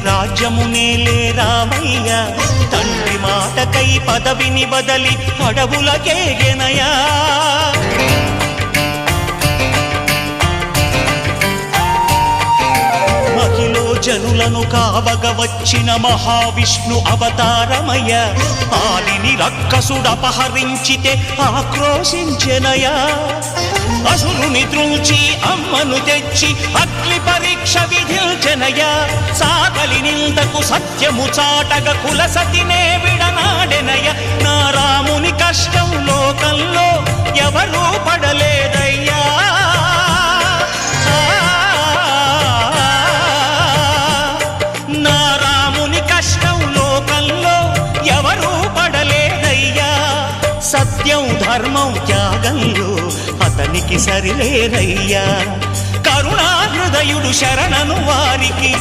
రాజ్యమునేలే రామయ్య తండ్రి మాటకై పదవిని బదలి అడవులకేగెనయా మహిలో జనులను కావగ వచ్చిన మహావిష్ణు అవతారమయ్య ఆలిని రక్కసుడపహరించితే ఆక్రోశించెనయా అసురుని త్రుంచి అమ్మను తెచ్చి అగ్ని పరీక్ష విధించెనయా సాగలి నిందకు సత్యము చాటగ కులసతినే విడనాడెనయ నా రాముని కష్టం లోకంలో ఎవరూ పడలేదయ్యా నా రాముని కష్టం లోకంలో ఎవరూ పడలేదయ్యా సత్యం ధర్మం త్యాగంలో అతనికి సరిలేరయ్యా కరుణా హృదయుడు శరణను వారికి